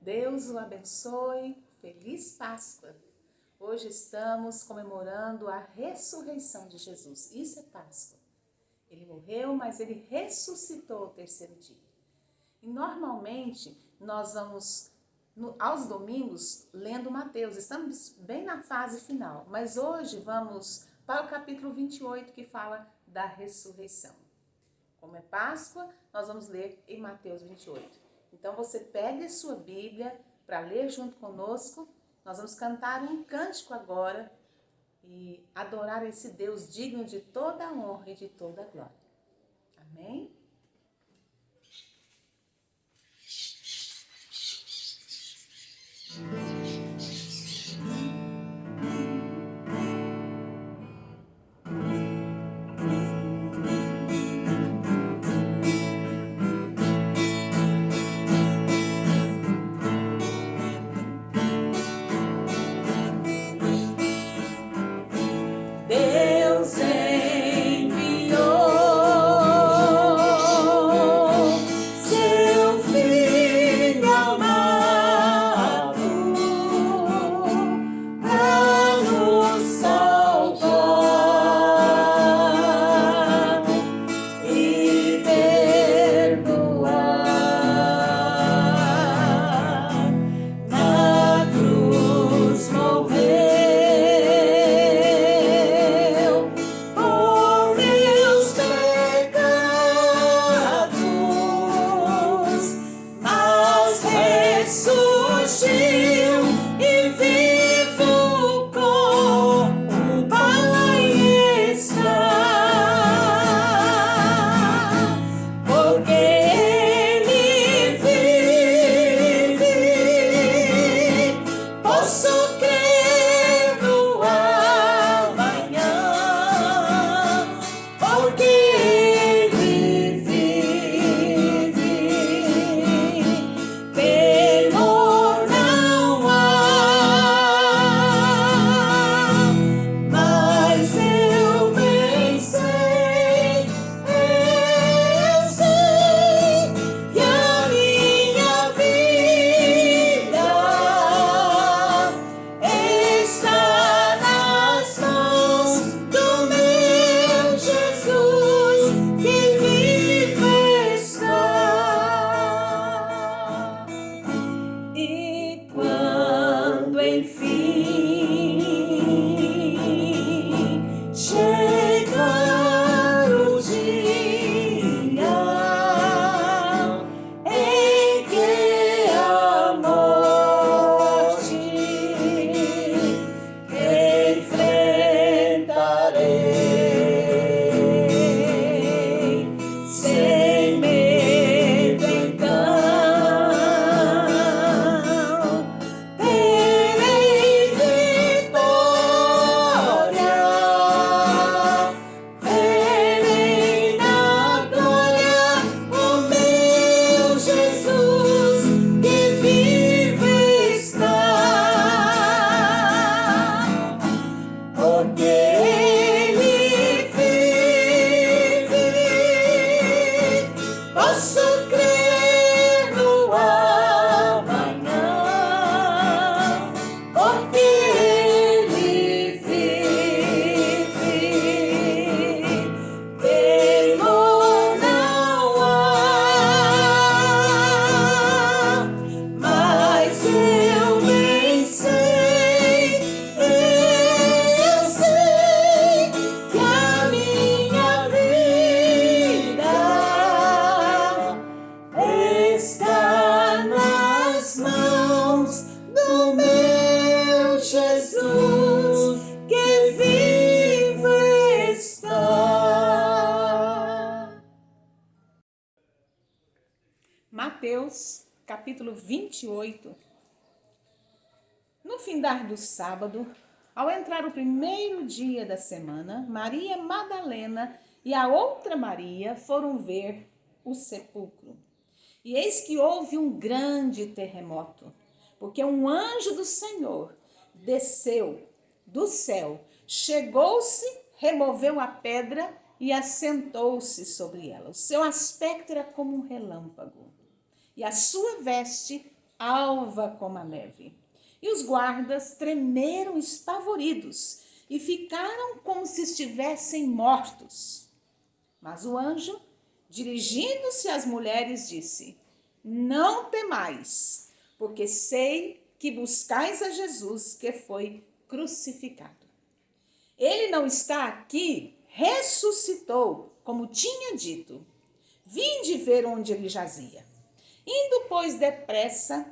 Deus o abençoe. Feliz Páscoa. Hoje estamos comemorando a ressurreição de Jesus. Isso é Páscoa. Ele morreu, mas ele ressuscitou ao terceiro dia. E normalmente nós vamos aos domingos lendo Mateus. Estamos bem na fase final, mas hoje vamos para o capítulo 28 que fala da ressurreição. Como é Páscoa, nós vamos ler em Mateus 28. Então você pegue a sua Bíblia para ler junto conosco. Nós vamos cantar um cântico agora e adorar esse Deus digno de toda a honra e de toda a glória. Amém? Deus enviou seu Filho amado para nos salvar e perdoar. Na cruz morreu Mateus, capítulo 28. No findar do sábado, ao entrar o primeiro dia da semana, Maria Madalena e a outra Maria foram ver o sepulcro. E eis que houve um grande terremoto, porque um anjo do Senhor desceu do céu, chegou-se, removeu a pedra e assentou-se sobre ela. O seu aspecto era como um relâmpago, e a sua veste alva como a neve. E os guardas tremeram espavoridos e ficaram como se estivessem mortos. Mas o anjo, dirigindo-se às mulheres, disse: Não temais, porque sei que buscais a Jesus que foi crucificado. Ele não está aqui, ressuscitou, como tinha dito. Vinde ver onde ele jazia. Indo, pois, depressa,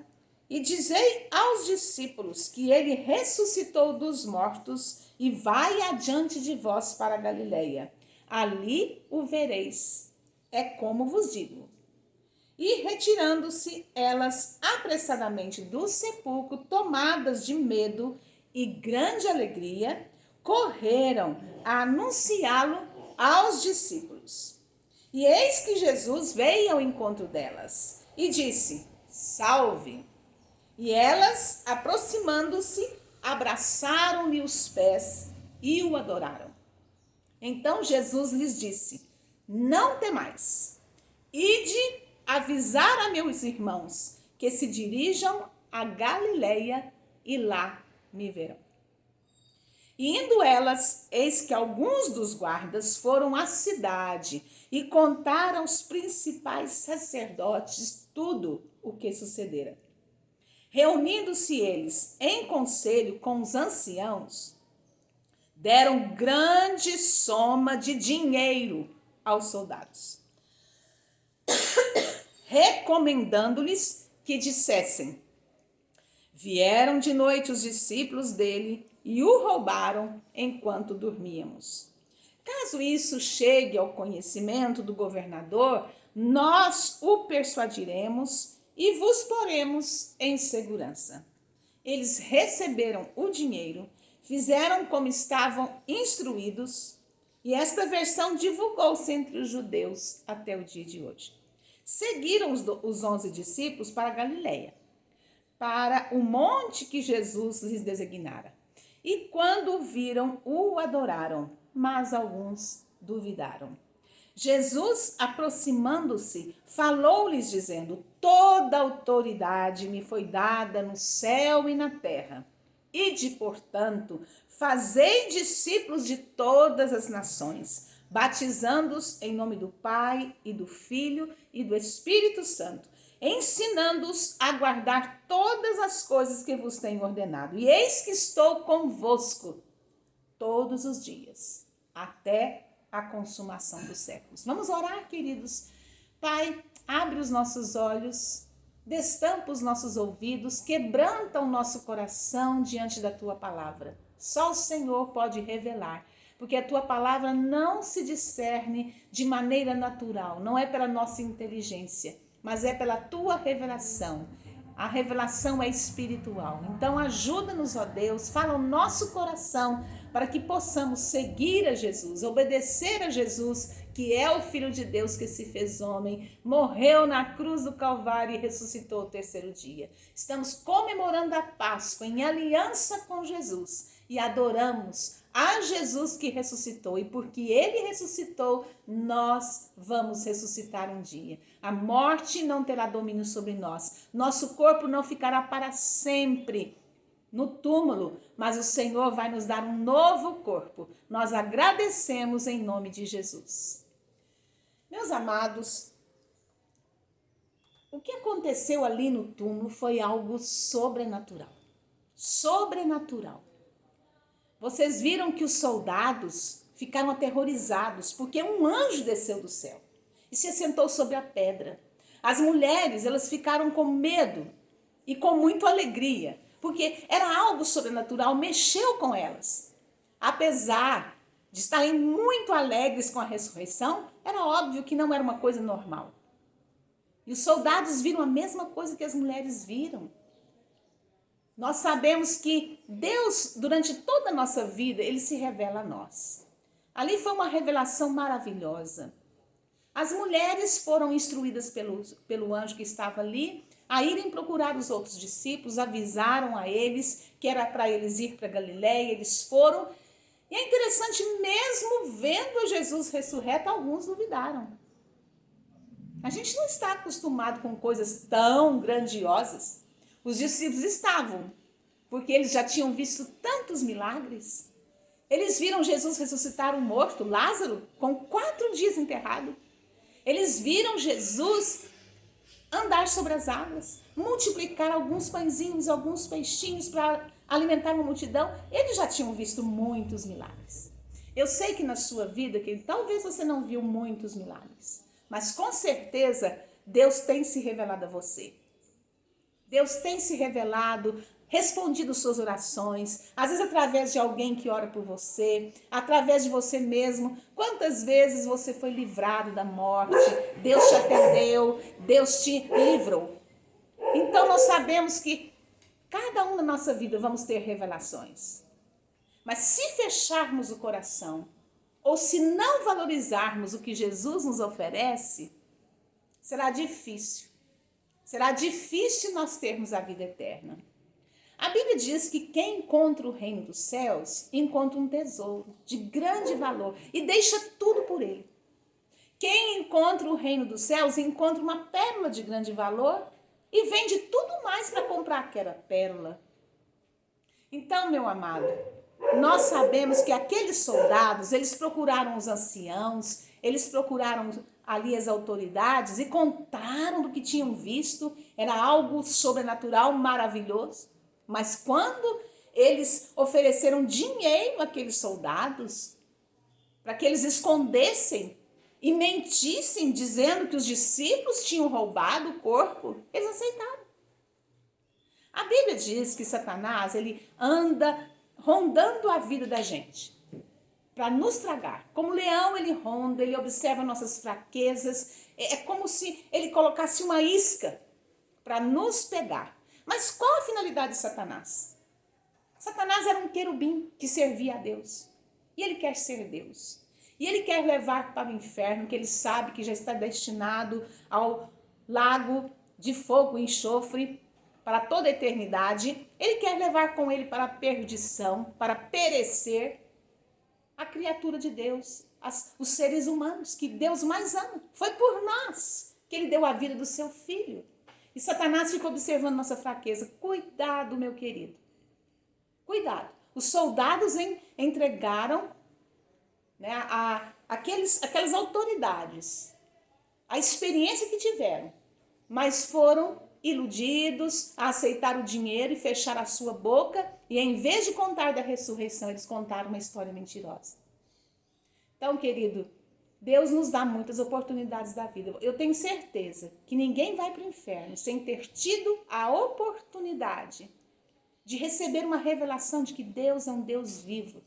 e dizei aos discípulos que ele ressuscitou dos mortos e vai adiante de vós para a Galileia. Ali o vereis. É como vos digo. E retirando-se elas apressadamente do sepulcro, tomadas de medo e grande alegria, correram a anunciá-lo aos discípulos. E eis que Jesus veio ao encontro delas e disse: Salve! E elas, aproximando-se, abraçaram-lhe os pés e o adoraram. Então Jesus lhes disse: Não temais, ide avisar a meus irmãos que se dirijam a Galileia e lá me verão. E indo elas, eis que alguns dos guardas foram à cidade e contaram aos principais sacerdotes tudo o que sucedera. Reunindo-se eles em conselho com os anciãos, deram grande soma de dinheiro aos soldados, recomendando-lhes que dissessem: Vieram de noite os discípulos dele e o roubaram enquanto dormíamos. Caso isso chegue ao conhecimento do governador, nós o persuadiremos e vos poremos em segurança. Eles receberam o dinheiro, fizeram como estavam instruídos, e esta versão divulgou-se entre os judeus até o dia de hoje. Seguiram os 11 discípulos para a Galileia, para o monte que Jesus lhes designara. E quando o viram, o adoraram, mas alguns duvidaram. Jesus, aproximando-se, falou-lhes dizendo: Toda autoridade me foi dada no céu e na terra. Ide, portanto, fazei discípulos de todas as nações, batizando-os em nome do Pai e do Filho e do Espírito Santo, ensinando-os a guardar todas as coisas que vos tenho ordenado. E eis que estou convosco todos os dias, até a consumação dos séculos. Vamos orar, queridos. Pai, abre os nossos olhos, destampa os nossos ouvidos, quebranta o nosso coração diante da tua palavra. Só o Senhor pode revelar, porque a tua palavra não se discerne de maneira natural, não é pela nossa inteligência, mas é pela tua revelação. A revelação é espiritual. Então ajuda-nos, ó Deus, fala o nosso coração para que possamos seguir a Jesus, obedecer a Jesus, que é o Filho de Deus que se fez homem, morreu na cruz do Calvário e ressuscitou o terceiro dia. Estamos comemorando a Páscoa em aliança com Jesus e adoramos a Jesus que ressuscitou, e porque ele ressuscitou, nós vamos ressuscitar um dia. A morte não terá domínio sobre nós, nosso corpo não ficará para sempre no túmulo, mas o Senhor vai nos dar um novo corpo. Nós agradecemos em nome de Jesus. Meus amados, o que aconteceu ali no túmulo foi algo sobrenatural. Sobrenatural. Vocês viram que os soldados ficaram aterrorizados porque um anjo desceu do céu e se assentou sobre a pedra. As mulheres, elas ficaram com medo e com muita alegria, porque era algo sobrenatural, mexeu com elas. Apesar de estarem muito alegres com a ressurreição, era óbvio que não era uma coisa normal. E os soldados viram a mesma coisa que as mulheres viram. Nós sabemos que Deus, durante toda a nossa vida, ele se revela a nós. Ali foi uma revelação maravilhosa. As mulheres foram instruídas pelo anjo que estava ali a irem procurar os outros discípulos, avisaram a eles que era para eles ir para Galileia, eles foram. E é interessante, mesmo vendo Jesus ressurreto, alguns duvidaram. A gente não está acostumado com coisas tão grandiosas. Os discípulos estavam, porque eles já tinham visto tantos milagres. Eles viram Jesus ressuscitar um morto, Lázaro, com 4 dias enterrado. Eles viram Jesus andar sobre as águas, multiplicar alguns pãezinhos, alguns peixinhos para alimentar uma multidão. Eles já tinham visto muitos milagres. Eu sei que na sua vida, que talvez você não viu muitos milagres, mas com certeza Deus tem se revelado a você. Deus tem se revelado, respondido suas orações, às vezes através de alguém que ora por você, através de você mesmo. Quantas vezes você foi livrado da morte, Deus te atendeu, Deus te livrou. Então nós sabemos que cada um na nossa vida vamos ter revelações. Mas se fecharmos o coração, ou se não valorizarmos o que Jesus nos oferece, será difícil. Será difícil nós termos a vida eterna. A Bíblia diz que quem encontra o reino dos céus encontra um tesouro de grande valor e deixa tudo por ele. Quem encontra o reino dos céus encontra uma pérola de grande valor e vende tudo mais para comprar aquela pérola. Então, meu amado, nós sabemos que aqueles soldados, eles procuraram os anciãos, eles procuraram ali as autoridades e contaram do que tinham visto. Era algo sobrenatural, maravilhoso. Mas quando eles ofereceram dinheiro àqueles soldados, para que eles escondessem e mentissem, dizendo que os discípulos tinham roubado o corpo, eles aceitaram. A Bíblia diz que Satanás, ele anda rondando a vida da gente para nos tragar. Como leão, ele ronda, ele observa nossas fraquezas. É como se ele colocasse uma isca para nos pegar. Mas qual a finalidade de Satanás? Satanás era um querubim que servia a Deus. E ele quer ser Deus. E ele quer levar para o inferno, que ele sabe que já está destinado ao lago de fogo e enxofre para toda a eternidade. Ele quer levar com ele para a perdição, para perecer a criatura de Deus, os seres humanos que Deus mais ama. Foi por nós que ele deu a vida do seu filho. E Satanás fica observando nossa fraqueza. Cuidado, meu querido. Cuidado. Os soldados entregaram, né, aquelas autoridades a experiência que tiveram, mas foram iludidos a aceitar o dinheiro e fechar a sua boca, e em vez de contar da ressurreição, eles contaram uma história mentirosa. Então, querido, Deus nos dá muitas oportunidades da vida. Eu tenho certeza que ninguém vai para o inferno sem ter tido a oportunidade de receber uma revelação de que Deus é um Deus vivo,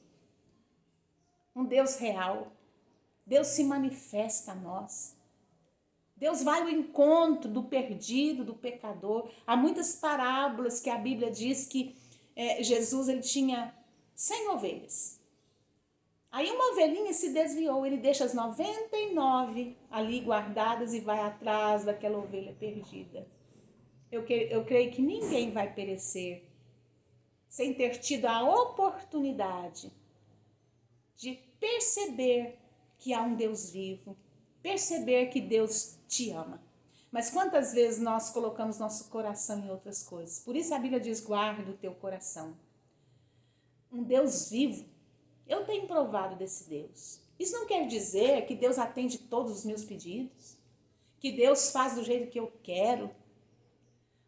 um Deus real. Deus se manifesta a nós. Deus vai ao encontro do perdido, do pecador. Há muitas parábolas que a Bíblia diz que Jesus ele tinha 100 ovelhas. Aí uma ovelhinha se desviou, ele deixa as 99 ali guardadas e vai atrás daquela ovelha perdida. Eu creio que ninguém vai perecer sem ter tido a oportunidade de perceber que há um Deus vivo, perceber que Deus te ama. Mas quantas vezes nós colocamos nosso coração em outras coisas? Por isso a Bíblia diz, guarda o teu coração. Um Deus vivo. Eu tenho provado desse Deus. Isso não quer dizer que Deus atende todos os meus pedidos, que Deus faz do jeito que eu quero,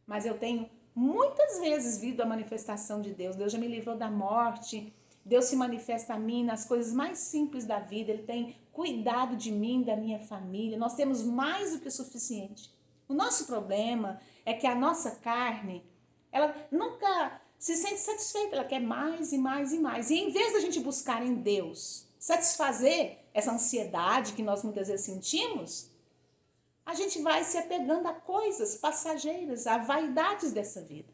mas eu tenho muitas vezes visto a manifestação de Deus. Deus já me livrou da morte, Deus se manifesta a mim nas coisas mais simples da vida, Ele tem cuidado de mim, da minha família. Nós temos mais do que o suficiente. O nosso problema é que a nossa carne, ela nunca se sente satisfeita, ela quer mais e mais e mais. E em vez da gente buscar em Deus satisfazer essa ansiedade que nós muitas vezes sentimos, a gente vai se apegando a coisas passageiras, a vaidades dessa vida.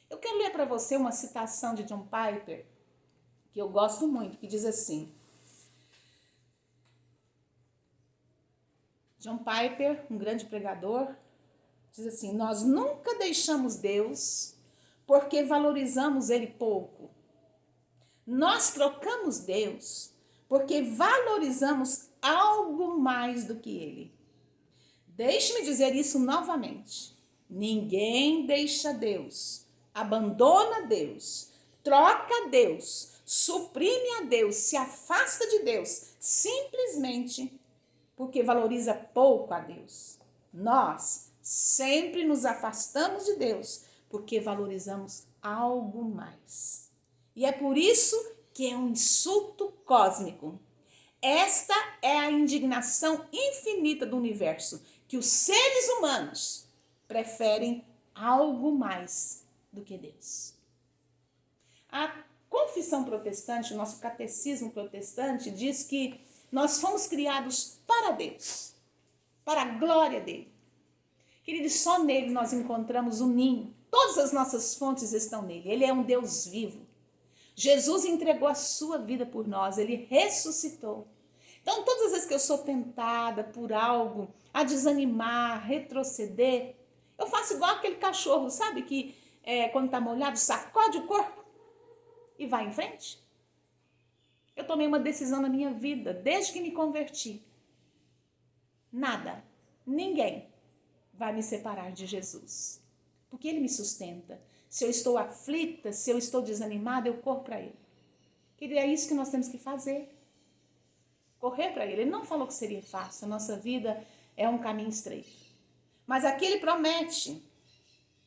Eu quero ler para você uma citação de John Piper, que eu gosto muito, que diz assim. John Piper, um grande pregador, diz assim: nós nunca deixamos Deus porque valorizamos Ele pouco. Nós trocamos Deus porque valorizamos algo mais do que Ele. Deixe-me dizer isso novamente. Ninguém deixa Deus, abandona Deus, troca Deus, suprime a Deus, se afasta de Deus, simplesmente porque valoriza pouco a Deus. Nós sempre nos afastamos de Deus porque valorizamos algo mais. E é por isso que é um insulto cósmico. Esta é a indignação infinita do universo, que os seres humanos preferem algo mais do que Deus. A confissão protestante, o nosso catecismo protestante, diz que nós fomos criados para Deus, para a glória dele. Queridos, só nele nós encontramos o ninho. Todas as nossas fontes estão nele. Ele é um Deus vivo. Jesus entregou a sua vida por nós, ele ressuscitou. Então, todas as vezes que eu sou tentada por algo, a desanimar, retroceder, eu faço igual aquele cachorro, sabe? Que quando está molhado, sacode o corpo e vai em frente. Eu tomei uma decisão na minha vida, desde que me converti. Nada, ninguém vai me separar de Jesus. Porque ele me sustenta. Se eu estou aflita, se eu estou desanimada, eu corro para ele. Querido, é isso que nós temos que fazer. Correr para ele. Ele não falou que seria fácil. A nossa vida é um caminho estreito. Mas aqui ele promete.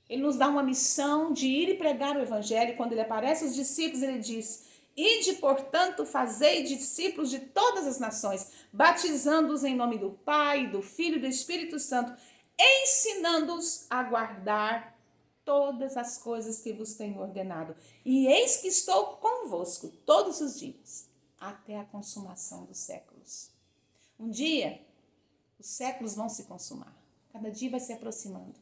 Ele nos dá uma missão de ir e pregar o evangelho. Quando ele aparece aos discípulos, ele diz: ide, portanto, fazei discípulos de todas as nações, batizando-os em nome do Pai, do Filho e do Espírito Santo, ensinando-os a guardar todas as coisas que vos tenho ordenado. E eis que estou convosco todos os dias, até a consumação dos séculos. Um dia, os séculos vão se consumar. Cada dia vai se aproximando.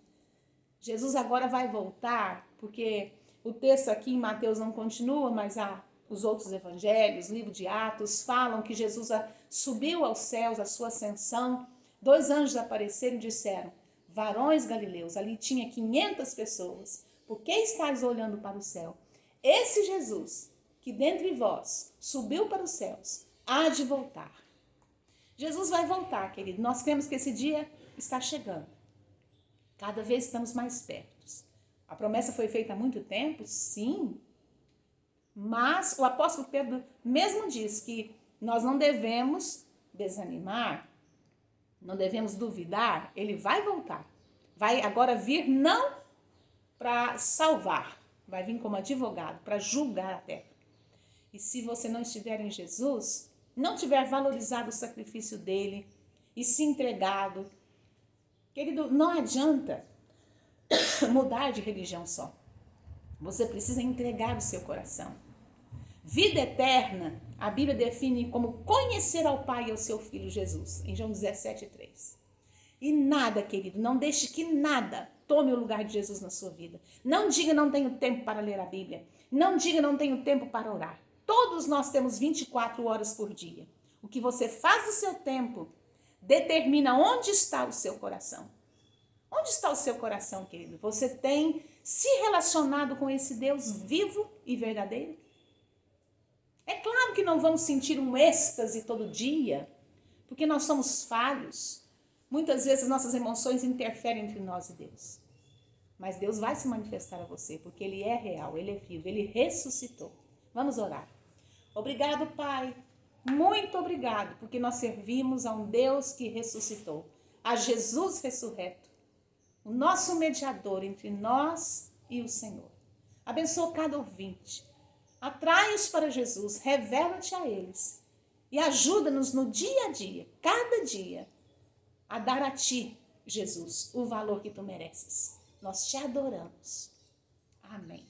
Jesus agora vai voltar, porque o texto aqui em Mateus não continua, mas os outros evangelhos, livro de Atos, falam que Jesus subiu aos céus, a sua ascensão. 2 anjos apareceram e disseram: varões galileus, ali tinha 500 pessoas, por que estáis olhando para o céu? Esse Jesus, que dentre vós subiu para os céus, há de voltar. Jesus vai voltar, querido. Nós cremos que esse dia está chegando. Cada vez estamos mais perto. A promessa foi feita há muito tempo, sim. Mas o apóstolo Pedro mesmo diz que nós não devemos desanimar, não devemos duvidar. Ele vai voltar. Vai agora vir não para salvar, vai vir como advogado para julgar a terra. E se você não estiver em Jesus, não tiver valorizado o sacrifício dele e se entregado, querido, não adianta mudar de religião só. Você precisa entregar o seu coração. Vida eterna, a Bíblia define como conhecer ao Pai e ao seu Filho Jesus, em João 17:3. E nada, querido, não deixe que nada tome o lugar de Jesus na sua vida. Não diga não tenho tempo para ler a Bíblia. Não diga não tenho tempo para orar. Todos nós temos 24 horas por dia. O que você faz do seu tempo determina onde está o seu coração. Onde está o seu coração, querido? Você tem se relacionado com esse Deus vivo e verdadeiro? É claro que não vamos sentir um êxtase todo dia, porque nós somos falhos. Muitas vezes nossas emoções interferem entre nós e Deus. Mas Deus vai se manifestar a você, porque Ele é real, Ele é vivo, Ele ressuscitou. Vamos orar. Obrigado, Pai. Muito obrigado, porque nós servimos a um Deus que ressuscitou, a Jesus ressurreto, o nosso mediador entre nós e o Senhor. Abençoa cada ouvinte. Atrai-os para Jesus, revela-te a eles e ajuda-nos no dia a dia, cada dia, a dar a ti, Jesus, o valor que tu mereces. Nós te adoramos. Amém.